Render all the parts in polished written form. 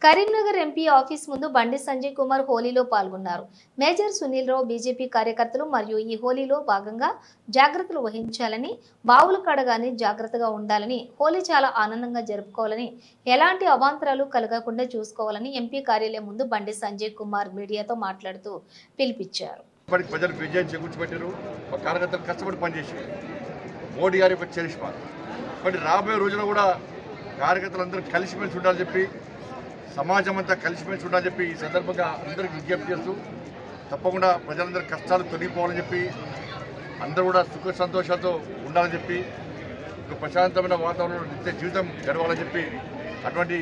Karimnagar MP office ముందు బండి సంజయ్ కుమార్ హోలీలో పాల్గొన్నారు. Major Sunil Rao BJP కార్యకర్తలు మరియు ఈ హోలీలో భాగంగా జాగ్రత్తలు వహించాలని, బావులు కడగాని జాగ్రత్తగా ఉండాలని, హోలీ చాలా ఆనందంగా జరుపుకోవాలని, ఎలాంటి అవాంతరాలు కలగకుండా చూసుకోవాలని ఎంపీ కార్యాలయం ముందు బండి సంజయ్ కుమార్ మీడియాతో మాట్లాడుతూ పిలుపునిచ్చారు. ప్రజలు విజయం చేకూర్చిపెట్టారు. కార్యకర్తలు కష్టపడి పనిచేసి మోడీ గారి చరిష్మా మరి రాబోయే రోజుల్లో కూడా కార్యకర్తలందరూ కలిసిమెలిసి ఉండాలని చెప్పి, సమాజం అంతా కలిసిమెలిసి ఉండాలని చెప్పి ఈ సందర్భంగా అందరికీ విజ్ఞప్తి చేస్తూ, తప్పకుండా ప్రజలందరూ కష్టాలు తొలగిపోవాలని చెప్పి, అందరూ కూడా సుఖ సంతోషాలతో ఉండాలని చెప్పి, ఒక ప్రశాంతమైన వాతావరణంలో నిత్య జీవితం గడవాలని చెప్పి అటువంటి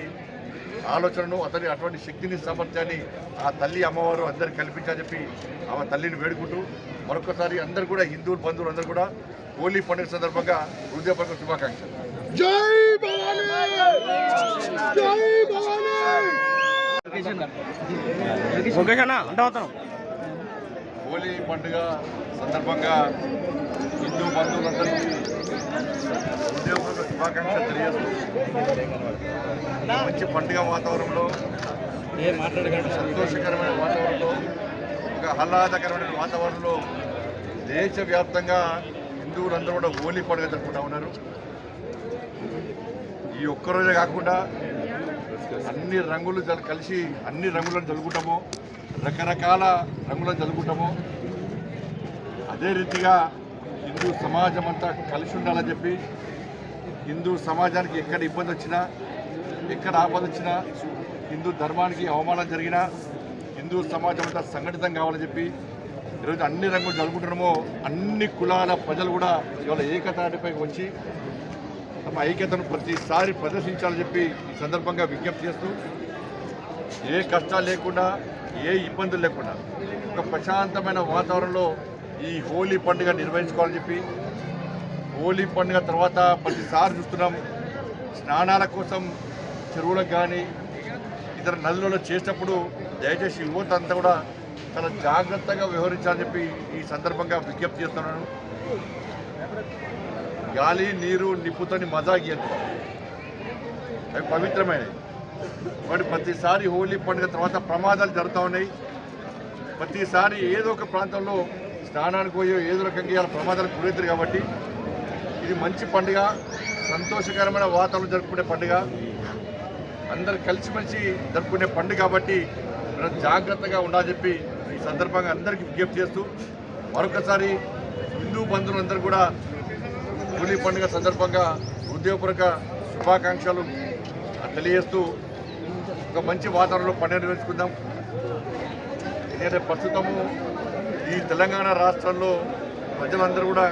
ఆలోచనను అటువంటి శక్తిని సామర్థ్యాన్ని ఆ తల్లి అమ్మవారు అందరికీ కల్పించాలని చెప్పి ఆమె తల్లిని వేడుకుంటూ మరొకసారి అందరూ కూడా హిందువులు బంధువులు అందరూ కూడా హోలీ పండుగ సందర్భంగా హృదయపూర్వక శుభాకాంక్షలు. హోలీ పండుగ సందర్భంగా హిందూ బంధువులందరికీ హృదయపూర్వక శుభాకాంక్షలు తెలియజేస్తూ, మంచి పండుగ వాతావరణంలో, సంతోషకరమైన వాతావరణంలో, ఒక ఆహ్లాదకరమైన వాతావరణంలో దేశవ్యాప్తంగా హిందువులందరూ కూడా హోలీ పండుగ జరుపుకుంటూ ఉన్నారు. ఈ ఒక్కరోజే కాకుండా అన్ని రంగులు కలిసి అన్ని రంగులను జరుపుకుంటాము, రకరకాల రంగులను జరుపుకుంటాము. అదే రీతిగా హిందూ సమాజం అంతా కలిసి ఉండాలని చెప్పి, హిందూ సమాజానికి ఎక్కడ ఇబ్బంది వచ్చినా, ఎక్కడ ఆపద వచ్చినా, హిందూ ధర్మానికి అవమానం జరిగినా హిందూ సమాజం అంతా సంఘటితం కావాలని చెప్పి ఈరోజు అన్ని రంగులు జరుపుకుంటున్నామో అన్ని కులాల ప్రజలు కూడా ఇవాళ ఏకతాటిపైకి వచ్చి తమ ఐక్యతను ప్రతిసారి ప్రదర్శించాలని చెప్పి ఈ సందర్భంగా విజ్ఞప్తి చేస్తూ, ఏ కష్టాలు లేకుండా, ఏ ఇబ్బందులు లేకుండా ఒక ప్రశాంతమైన వాతావరణంలో ఈ హోలీ పండుగ నిర్వహించుకోవాలని చెప్పి, హోలీ పండుగ తర్వాత ప్రతిసారి చూస్తున్నాం స్నానాల కోసం చెరువులకు కానీ ఇతర నదులలో చేసినప్పుడు దయచేసి యువత అంతా కూడా చాలా జాగ్రత్తగా వ్యవహరించాలని చెప్పి ఈ సందర్భంగా విజ్ఞప్తి చేస్తున్నాను. గాలి, నీరు, నిప్పుతోని మజా గీయదు, అవి పవిత్రమైనవి. కాబట్టి ప్రతిసారి హోలీ పండుగ తర్వాత ప్రమాదాలు జరుగుతూ ఉన్నాయి. ప్రతిసారి ఏదో ఒక ప్రాంతంలో స్నానానికి పోయో ఏదో రకంగా ప్రమాదాలకు గురవుతారు. కాబట్టి ఇది మంచి పండుగ, సంతోషకరమైన వాతావరణం జరుపుకునే పండుగ, అందరు కలిసిమెలిసి జరుపుకునే పండుగ. కాబట్టి మనం జాగ్రత్తగా ఉండాలని చెప్పి ఈ సందర్భంగా అందరికీ విజ్ఞప్తి చేస్తూ, మరొకసారి హిందూ బంధువులందరూ కూడా హోలీ పండుగ సందర్భంగా హృదయపూర్వక శుభాకాంక్షలు తెలియజేస్తూ ఒక మంచి వాతావరణంలో పండుగ నిర్వహించుకుందాం. ఎందుకంటే ప్రస్తుతము ఈ తెలంగాణ రాష్ట్రంలో ప్రజలందరూ కూడా